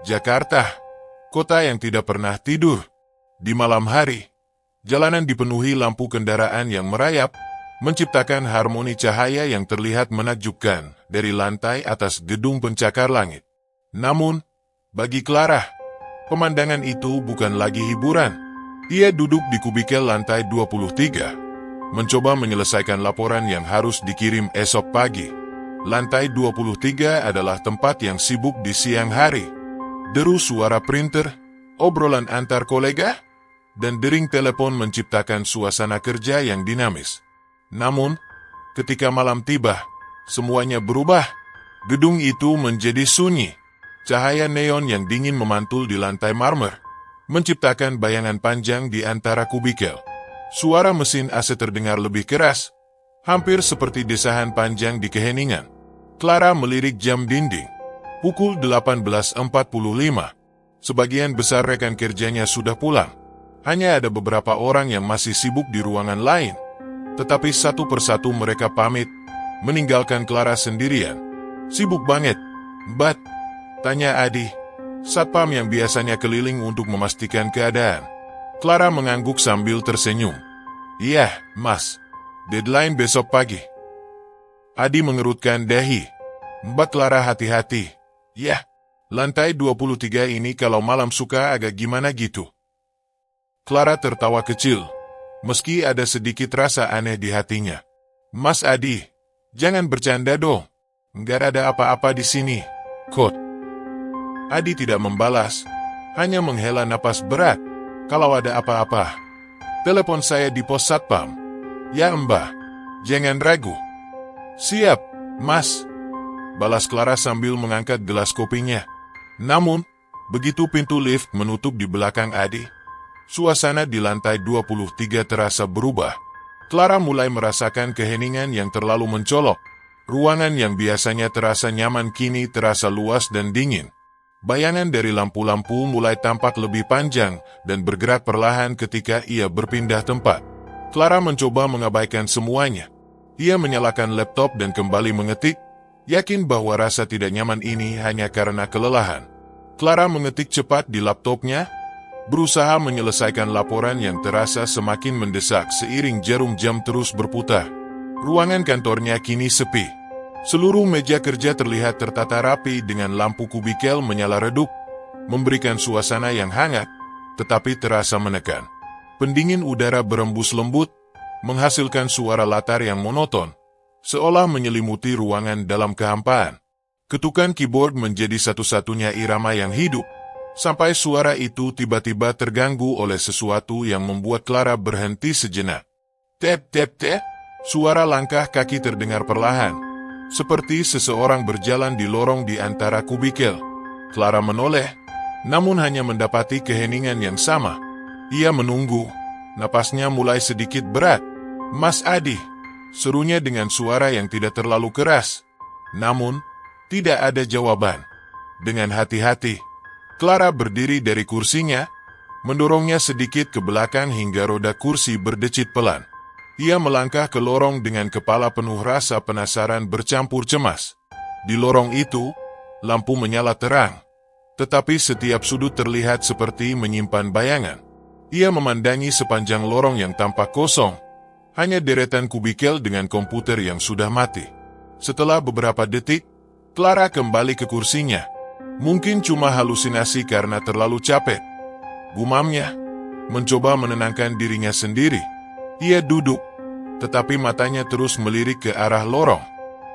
Jakarta, kota yang tidak pernah tidur. Di malam hari, jalanan dipenuhi lampu kendaraan yang merayap, menciptakan harmoni cahaya yang terlihat menakjubkan dari lantai atas gedung pencakar langit. Namun, bagi Clara, pemandangan itu bukan lagi hiburan. Ia duduk di kubikel lantai 23, mencoba menyelesaikan laporan yang harus dikirim esok pagi. Lantai 23 adalah tempat yang sibuk di siang hari. Deru suara printer, obrolan antar kolega, dan dering telepon menciptakan suasana kerja yang dinamis. Namun, ketika malam tiba, semuanya berubah. Gedung itu menjadi sunyi. Cahaya neon yang dingin memantul di lantai marmer, menciptakan bayangan panjang di antara kubikel. Suara mesin AC terdengar lebih keras, hampir seperti desahan panjang di keheningan. Clara melirik jam dinding. Pukul 18.45. Sebagian besar rekan kerjanya sudah pulang. Hanya ada beberapa orang yang masih sibuk di ruangan lain. Tetapi satu persatu mereka pamit, meninggalkan Clara sendirian. "Sibuk banget, Mbak?" tanya Adi, satpam yang biasanya keliling untuk memastikan keadaan. Clara mengangguk sambil tersenyum. "Iya, Mas. Deadline besok pagi." Adi mengerutkan dahi. "Mbak Clara, hati-hati. Ya, lantai 23 ini kalau malam suka agak gimana gitu." Clara tertawa kecil, meski ada sedikit rasa aneh di hatinya. "Mas Adi, jangan bercanda dong. Nggak ada apa-apa di sini, Kot." Adi tidak membalas, hanya menghela napas berat. "Kalau ada apa-apa, telepon saya di pos satpam. Ya Mbah, jangan ragu." "Siap, Mas," balas Clara sambil mengangkat gelas kopinya. Namun, begitu pintu lift menutup di belakang Adi, suasana di lantai 23 terasa berubah. Clara mulai merasakan keheningan yang terlalu mencolok. Ruangan yang biasanya terasa nyaman kini terasa luas dan dingin. Bayangan dari lampu-lampu mulai tampak lebih panjang dan bergerak perlahan ketika ia berpindah tempat. Clara mencoba mengabaikan semuanya. Ia menyalakan laptop dan kembali mengetik, yakin bahwa rasa tidak nyaman ini hanya karena kelelahan. Clara mengetik cepat di laptopnya, berusaha menyelesaikan laporan yang terasa semakin mendesak seiring jarum jam terus berputar. Ruangan kantornya kini sepi. Seluruh meja kerja terlihat tertata rapi dengan lampu kubikel menyala redup, memberikan suasana yang hangat, tetapi terasa menekan. Pendingin udara berembus lembut, menghasilkan suara latar yang monoton, seolah menyelimuti ruangan dalam kehampaan. Ketukan keyboard menjadi satu-satunya irama yang hidup, sampai suara itu tiba-tiba terganggu oleh sesuatu yang membuat Clara berhenti sejenak. Tep, tep, tep, suara langkah kaki terdengar perlahan, seperti seseorang berjalan di lorong di antara kubikel. Clara menoleh, namun hanya mendapati keheningan yang sama. Ia menunggu, napasnya mulai sedikit berat. "Mas Adi," serunya dengan suara yang tidak terlalu keras. Namun, tidak ada jawaban. Dengan hati-hati, Clara berdiri dari kursinya, mendorongnya sedikit ke belakang hingga roda kursi berdecit pelan. Ia melangkah ke lorong dengan kepala penuh rasa penasaran bercampur cemas. Di lorong itu, lampu menyala terang, tetapi setiap sudut terlihat seperti menyimpan bayangan. Ia memandangi sepanjang lorong yang tampak kosong, hanya deretan kubikel dengan komputer yang sudah mati. Setelah beberapa detik, Clara kembali ke kursinya. Mungkin cuma halusinasi karena terlalu capek, gumamnya, mencoba menenangkan dirinya sendiri. Ia duduk, tetapi matanya terus melirik ke arah lorong.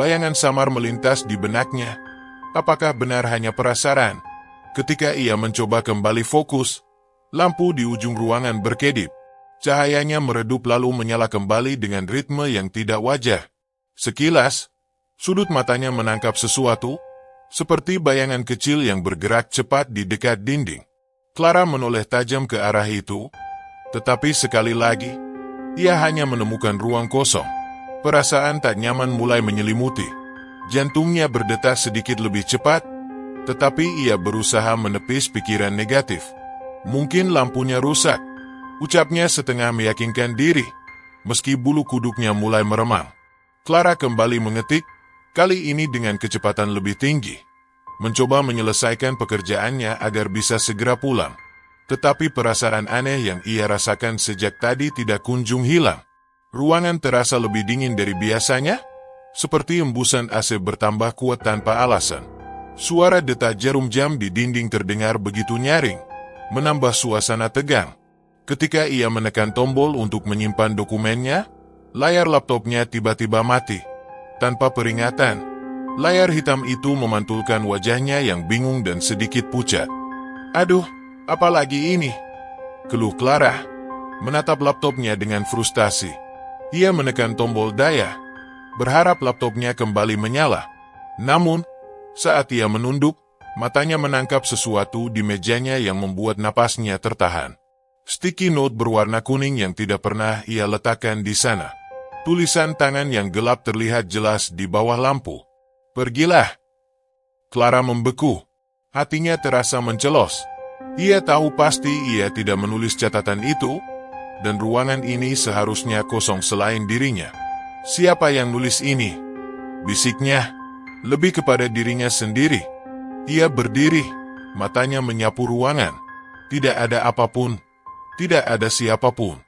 Bayangan samar melintas di benaknya. Apakah benar hanya perasaan? Ketika ia mencoba kembali fokus, lampu di ujung ruangan berkedip. Cahayanya meredup lalu menyala kembali dengan ritme yang tidak wajar. Sekilas, sudut matanya menangkap sesuatu, seperti bayangan kecil yang bergerak cepat di dekat dinding. Clara menoleh tajam ke arah itu, tetapi sekali lagi, ia hanya menemukan ruang kosong. Perasaan tak nyaman mulai menyelimuti. Jantungnya berdetak sedikit lebih cepat, tetapi ia berusaha menepis pikiran negatif. "Mungkin lampunya rusak," ucapnya setengah meyakinkan diri, meski bulu kuduknya mulai meremang. Clara kembali mengetik, kali ini dengan kecepatan lebih tinggi. mencoba menyelesaikan pekerjaannya agar bisa segera pulang. Tetapi perasaan aneh yang ia rasakan sejak tadi tidak kunjung hilang. Ruangan terasa lebih dingin dari biasanya, seperti embusan AC bertambah kuat tanpa alasan. Suara detak jarum jam di dinding terdengar begitu nyaring, menambah suasana tegang. Ketika ia menekan tombol untuk menyimpan dokumennya, layar laptopnya tiba-tiba mati. Tanpa peringatan, layar hitam itu memantulkan wajahnya yang bingung dan sedikit pucat. "Aduh, apalagi ini?" keluh Clara, menatap laptopnya dengan frustasi. Ia menekan tombol daya, berharap laptopnya kembali menyala. Namun, saat ia menunduk, matanya menangkap sesuatu di mejanya yang membuat napasnya tertahan. Sticky note berwarna kuning yang tidak pernah ia letakkan di sana. Tulisan tangan yang gelap terlihat jelas di bawah lampu. "Pergilah." Clara membeku. Hatinya terasa mencelos. Ia tahu pasti ia tidak menulis catatan itu, dan ruangan ini seharusnya kosong selain dirinya. "Siapa yang nulis ini?" bisiknya, lebih kepada dirinya sendiri. Ia berdiri, matanya menyapu ruangan. Tidak ada apapun, tidak ada siapapun.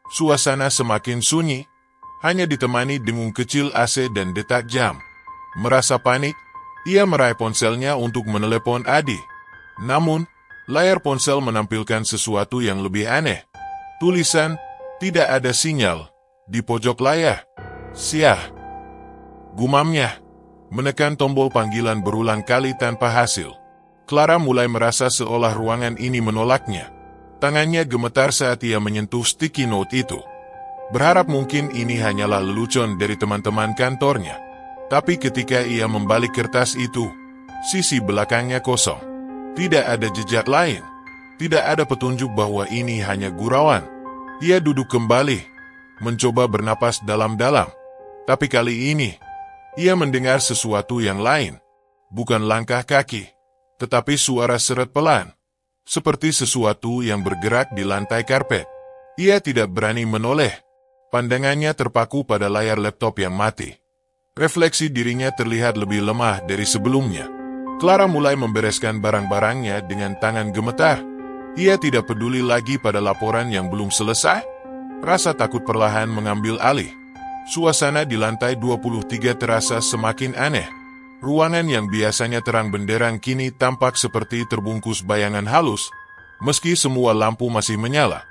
Suasana semakin sunyi, hanya ditemani dengung kecil AC dan detak jam. Merasa panik, ia meraih ponselnya untuk menelepon Adi. Namun, layar ponsel menampilkan sesuatu yang lebih aneh. Tulisan, "Tidak ada sinyal," di pojok layar. "Siah," gumamnya, menekan tombol panggilan berulang kali tanpa hasil. Clara mulai merasa seolah ruangan ini menolaknya. Tangannya gemetar saat ia menyentuh sticky note itu. Berharap mungkin ini hanyalah lelucon dari teman-teman kantornya. Tapi ketika ia membalik kertas itu, sisi belakangnya kosong. Tidak ada jejak lain. Tidak ada petunjuk bahwa ini hanya gurauan. Ia duduk kembali, mencoba bernapas dalam-dalam. Tapi kali ini, ia mendengar sesuatu yang lain. Bukan langkah kaki, tetapi suara seret pelan. Seperti sesuatu yang bergerak di lantai karpet. Ia tidak berani menoleh. Pandangannya terpaku pada layar laptop yang mati. Refleksi dirinya terlihat lebih lemah dari sebelumnya. Clara mulai membereskan barang-barangnya dengan tangan gemetar. Ia tidak peduli lagi pada laporan yang belum selesai. Rasa takut perlahan mengambil alih. Suasana di lantai 23 terasa semakin aneh. Ruangan yang biasanya terang benderang kini tampak seperti terbungkus bayangan halus, meski semua lampu masih menyala.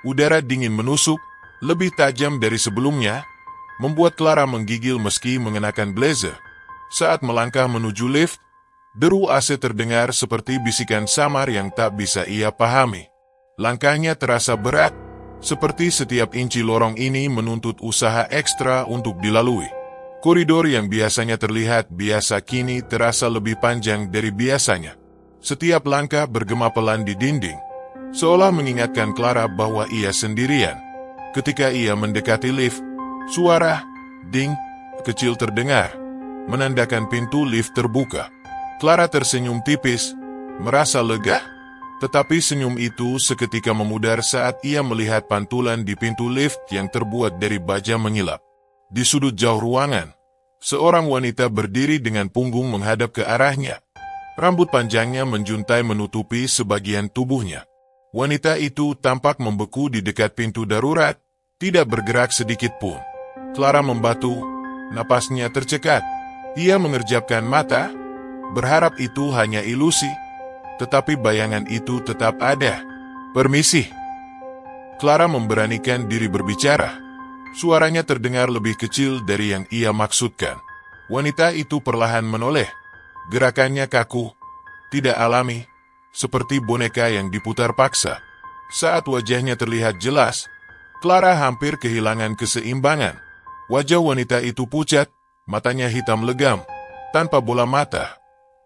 Udara dingin menusuk, lebih tajam dari sebelumnya, membuat Clara menggigil meski mengenakan blazer. Saat melangkah menuju lift, deru AC terdengar seperti bisikan samar yang tak bisa ia pahami. Langkahnya terasa berat, seperti setiap inci lorong ini menuntut usaha ekstra untuk dilalui. Koridor yang biasanya terlihat biasa kini terasa lebih panjang dari biasanya. Setiap langkah bergema pelan di dinding, seolah mengingatkan Clara bahwa ia sendirian. Ketika ia mendekati lift, suara ding kecil terdengar, menandakan pintu lift terbuka. Clara tersenyum tipis, merasa lega, tetapi senyum itu seketika memudar saat ia melihat pantulan di pintu lift yang terbuat dari baja mengilap. Di sudut jauh ruangan, seorang wanita berdiri dengan punggung menghadap ke arahnya. Rambut panjangnya menjuntai menutupi sebagian tubuhnya. Wanita itu tampak membeku di dekat pintu darurat, tidak bergerak sedikit pun. Clara membatu, napasnya tercekat. Ia mengerjapkan mata, berharap itu hanya ilusi, tetapi bayangan itu tetap ada. "Permisi." Clara memberanikan diri berbicara. Suaranya terdengar lebih kecil dari yang ia maksudkan. Wanita itu perlahan menoleh. Gerakannya kaku, tidak alami, seperti boneka yang diputar paksa. Saat wajahnya terlihat jelas, Clara hampir kehilangan keseimbangan. Wajah wanita itu pucat, matanya hitam legam, tanpa bola mata,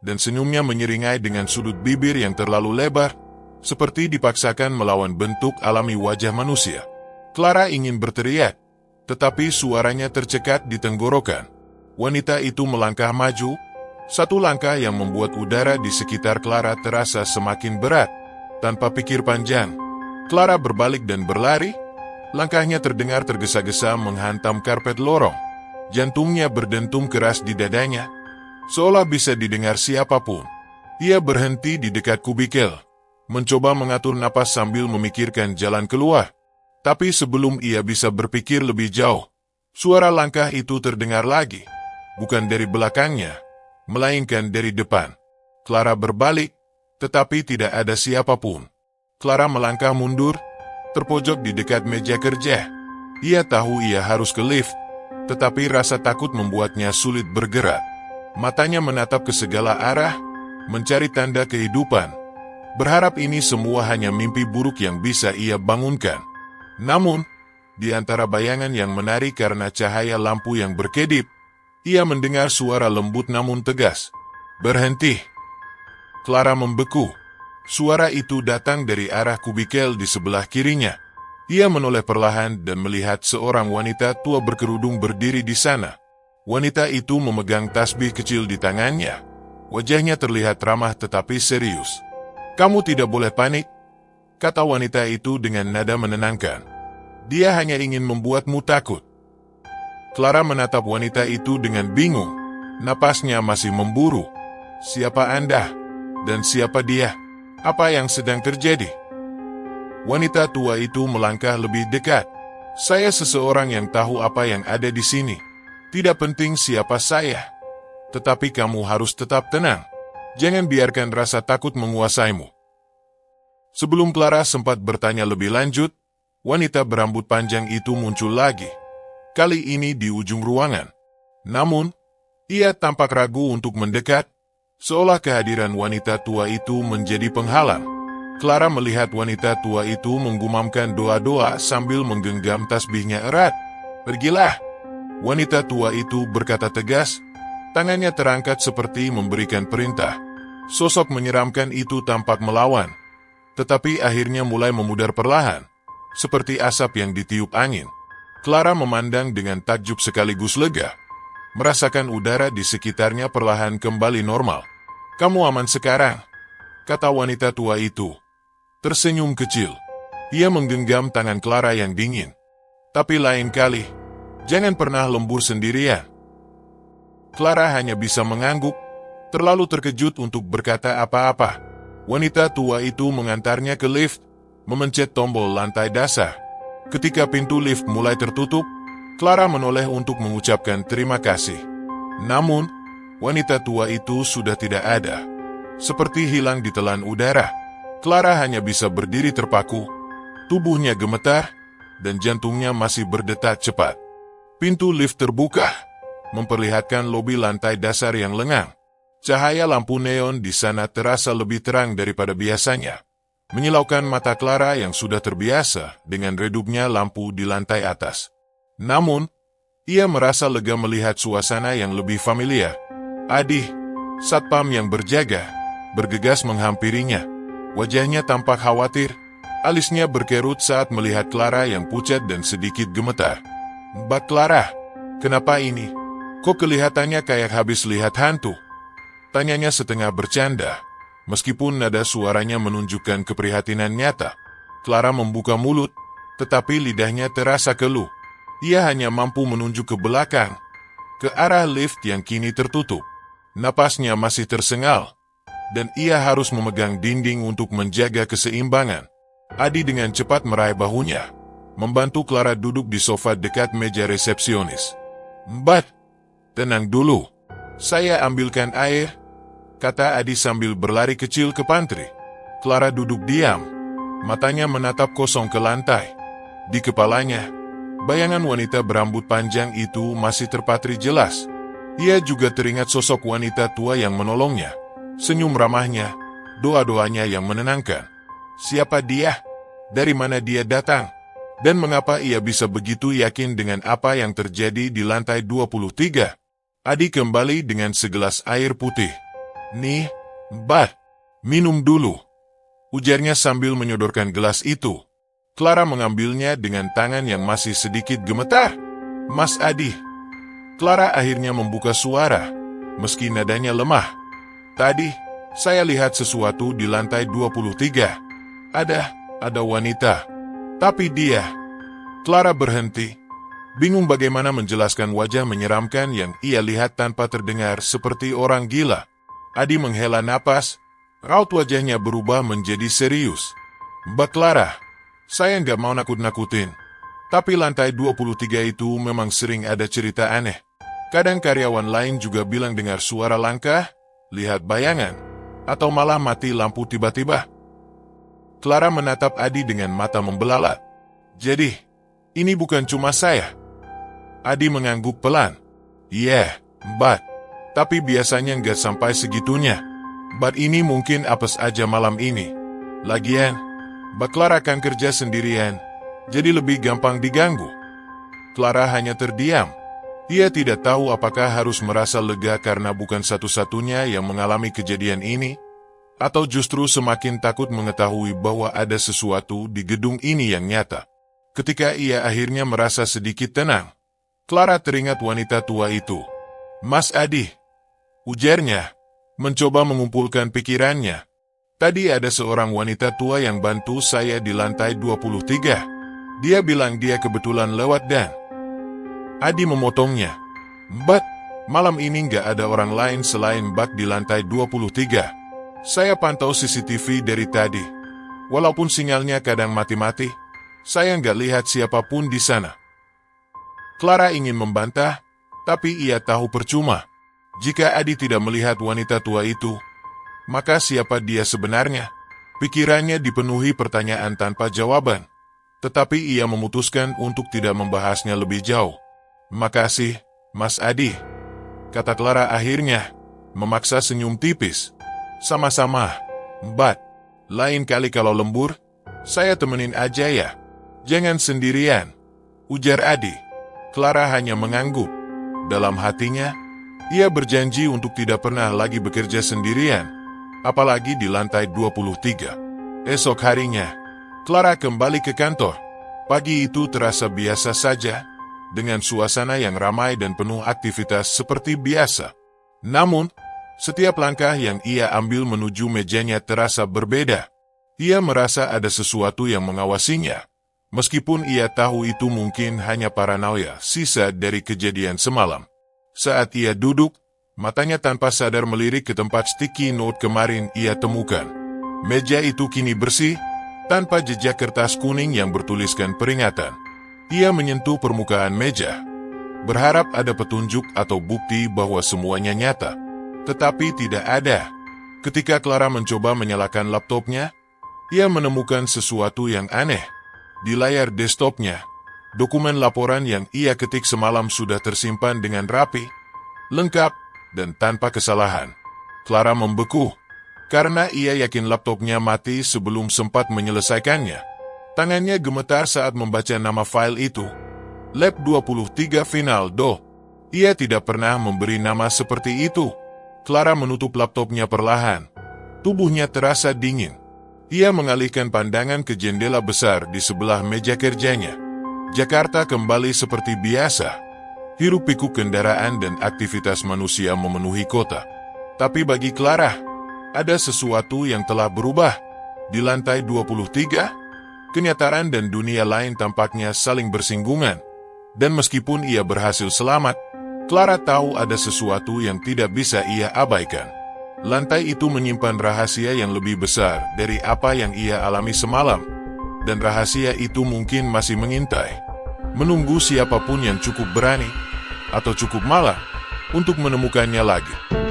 dan senyumnya menyeringai dengan sudut bibir yang terlalu lebar, seperti dipaksakan melawan bentuk alami wajah manusia. Clara ingin berteriak, tetapi suaranya tercekat di tenggorokan. Wanita itu melangkah maju, satu langkah yang membuat udara di sekitar Clara terasa semakin berat. Tanpa pikir panjang, Clara berbalik dan berlari. Langkahnya terdengar tergesa-gesa menghantam karpet lorong. Jantungnya berdentum keras di dadanya, seolah bisa didengar siapapun. Ia berhenti di dekat kubikel, mencoba mengatur napas sambil memikirkan jalan keluar. Tapi sebelum ia bisa berpikir lebih jauh, suara langkah itu terdengar lagi. Bukan dari belakangnya, melainkan dari depan. Clara berbalik, tetapi tidak ada siapapun. Clara melangkah mundur, terpojok di dekat meja kerja. Ia tahu ia harus ke lift, tetapi rasa takut membuatnya sulit bergerak. Matanya menatap ke segala arah, mencari tanda kehidupan. Berharap ini semua hanya mimpi buruk yang bisa ia bangunkan. Namun, di antara bayangan yang menari karena cahaya lampu yang berkedip, ia mendengar suara lembut namun tegas. Berhenti. Clara membeku. Suara itu datang dari arah kubikel di sebelah kirinya. Ia menoleh perlahan dan melihat seorang wanita tua berkerudung berdiri di sana. Wanita itu memegang tasbih kecil di tangannya. Wajahnya terlihat ramah tetapi serius. "Kamu tidak boleh panik," kata wanita itu dengan nada menenangkan. "Dia hanya ingin membuatmu takut." Clara menatap wanita itu dengan bingung. Napasnya masih memburu. "Siapa Anda? Dan siapa dia? Apa yang sedang terjadi?" Wanita tua itu melangkah lebih dekat. "Saya seseorang yang tahu apa yang ada di sini. Tidak penting siapa saya. Tetapi kamu harus tetap tenang. Jangan biarkan rasa takut menguasaimu." Sebelum Clara sempat bertanya lebih lanjut, wanita berambut panjang itu muncul lagi. Kali ini di ujung ruangan. Namun, ia tampak ragu untuk mendekat, seolah kehadiran wanita tua itu menjadi penghalang. Clara melihat wanita tua itu menggumamkan doa-doa sambil menggenggam tasbihnya erat. "Pergilah!" Wanita tua itu berkata tegas, tangannya terangkat seperti memberikan perintah. Sosok menyeramkan itu tampak melawan, tetapi akhirnya mulai memudar perlahan, seperti asap yang ditiup angin. Clara memandang dengan takjub sekaligus lega, merasakan udara di sekitarnya perlahan kembali normal. "Kamu aman sekarang," kata wanita tua itu. Tersenyum kecil. Ia menggenggam tangan Clara yang dingin. "Tapi lain kali, jangan pernah lembur sendirian." Clara hanya bisa mengangguk, terlalu terkejut untuk berkata apa-apa. Wanita tua itu mengantarnya ke lift, memencet tombol lantai dasar. Ketika pintu lift mulai tertutup, Clara menoleh untuk mengucapkan terima kasih. Namun, wanita tua itu sudah tidak ada. Seperti hilang ditelan udara. Clara hanya bisa berdiri terpaku, tubuhnya gemetar, dan jantungnya masih berdetak cepat. Pintu lift terbuka, memperlihatkan lobi lantai dasar yang lengang. Cahaya lampu neon di sana terasa lebih terang daripada biasanya, menyilaukan mata Clara yang sudah terbiasa dengan redupnya lampu di lantai atas. Namun, ia merasa lega melihat suasana yang lebih familiar. Adi, satpam yang berjaga, bergegas menghampirinya. Wajahnya tampak khawatir, alisnya berkerut saat melihat Clara yang pucat dan sedikit gemetar. "Mbak Clara, kenapa ini? Kok kelihatannya kayak habis lihat hantu?" tanyanya setengah bercanda, meskipun nada suaranya menunjukkan keprihatinan nyata. Clara membuka mulut, tetapi lidahnya terasa keluh. Ia hanya mampu menunjuk ke belakang, ke arah lift yang kini tertutup. Napasnya masih tersengal, dan ia harus memegang dinding untuk menjaga keseimbangan. Adi dengan cepat meraih bahunya, membantu Clara duduk di sofa dekat meja resepsionis. "Mbak, tenang dulu. Saya ambilkan air," kata Adi sambil berlari kecil ke pantry. Clara duduk diam, matanya menatap kosong ke lantai. Di kepalanya, bayangan wanita berambut panjang itu masih terpatri jelas. Ia juga teringat sosok wanita tua yang menolongnya. Senyum ramahnya, doa-doanya yang menenangkan. Siapa dia? Dari mana dia datang? Dan mengapa ia bisa begitu yakin dengan apa yang terjadi di lantai 23? Adi kembali dengan segelas air putih. "Nih, Mbak, minum dulu," ujarnya sambil menyodorkan gelas itu. Clara mengambilnya dengan tangan yang masih sedikit gemetar. "Mas Adi." Clara akhirnya membuka suara, meski nadanya lemah. "Tadi, saya lihat sesuatu di lantai 23. Ada wanita. Tapi dia..." Clara berhenti, bingung bagaimana menjelaskan wajah menyeramkan yang ia lihat tanpa terdengar seperti orang gila. Adi menghela napas, Raut wajahnya berubah menjadi serius. Mbak Clara, saya nggak mau nakut-nakutin. Tapi lantai 23 itu memang sering ada cerita aneh. Kadang karyawan lain juga bilang dengar suara langkah, lihat bayangan, atau malah mati lampu tiba-tiba. Clara menatap Adi dengan mata membelalak. Jadi, ini bukan cuma saya. Adi mengangguk pelan. Yeah, but. Tapi biasanya nggak sampai segitunya. But ini mungkin apes aja malam ini. Lagian, Mbak Clara kan kerja sendirian, jadi lebih gampang diganggu. Clara hanya terdiam. Ia tidak tahu apakah harus merasa lega karena bukan satu-satunya yang mengalami kejadian ini, atau justru semakin takut mengetahui bahwa ada sesuatu di gedung ini yang nyata. Ketika ia akhirnya merasa sedikit tenang, Clara teringat wanita tua itu. Mas Adi, ujarnya, mencoba mengumpulkan pikirannya. Tadi ada seorang wanita tua yang bantu saya di lantai 23. Dia bilang dia kebetulan lewat dan... Adi memotongnya. Mbak, malam ini nggak ada orang lain selain Mbak di lantai 23. Saya pantau CCTV dari tadi. Walaupun sinyalnya kadang mati-mati, saya nggak lihat siapapun di sana. Clara ingin membantah, tapi ia tahu percuma. Jika Adi tidak melihat wanita tua itu, maka siapa dia sebenarnya? Pikirannya dipenuhi pertanyaan tanpa jawaban. Tetapi ia memutuskan untuk tidak membahasnya lebih jauh. Makasih, Mas Adi, kata Clara akhirnya, memaksa senyum tipis. Sama-sama, Mbak. Lain kali kalau lembur, saya temenin aja ya. Jangan sendirian, ujar Adi. Clara hanya mengangguk. Dalam hatinya, ia berjanji untuk tidak pernah lagi bekerja sendirian, apalagi di lantai 23. Esok harinya, Clara kembali ke kantor. Pagi itu terasa biasa saja, dengan suasana yang ramai dan penuh aktivitas seperti biasa. Namun, setiap langkah yang ia ambil menuju mejanya terasa berbeda. Ia merasa ada sesuatu yang mengawasinya, meskipun ia tahu itu mungkin hanya paranoia sisa dari kejadian semalam. Saat ia duduk, matanya tanpa sadar melirik ke tempat sticky note kemarin ia temukan. Meja itu kini bersih, tanpa jejak kertas kuning yang bertuliskan peringatan. Ia menyentuh permukaan meja, berharap ada petunjuk atau bukti bahwa semuanya nyata. Tetapi tidak ada. Ketika Clara mencoba menyalakan laptopnya, ia menemukan sesuatu yang aneh. Di layar desktopnya, dokumen laporan yang ia ketik semalam sudah tersimpan dengan rapi, lengkap, dan tanpa kesalahan. Clara membeku, karena ia yakin laptopnya mati sebelum sempat menyelesaikannya. Tangannya gemetar saat membaca nama file itu. Lab 23 Final Do. Ia tidak pernah memberi nama seperti itu. Clara menutup laptopnya perlahan. Tubuhnya terasa dingin. Ia mengalihkan pandangan ke jendela besar di sebelah meja kerjanya. Jakarta kembali seperti biasa. Hiruk-pikuk kendaraan dan aktivitas manusia memenuhi kota. Tapi bagi Clara, ada sesuatu yang telah berubah. Di lantai 23, kenyataan dan dunia lain tampaknya saling bersinggungan. Dan meskipun ia berhasil selamat, Clara tahu ada sesuatu yang tidak bisa ia abaikan. Lantai itu menyimpan rahasia yang lebih besar dari apa yang ia alami semalam. Dan rahasia itu mungkin masih mengintai, menunggu siapapun yang cukup berani atau cukup malang untuk menemukannya lagi.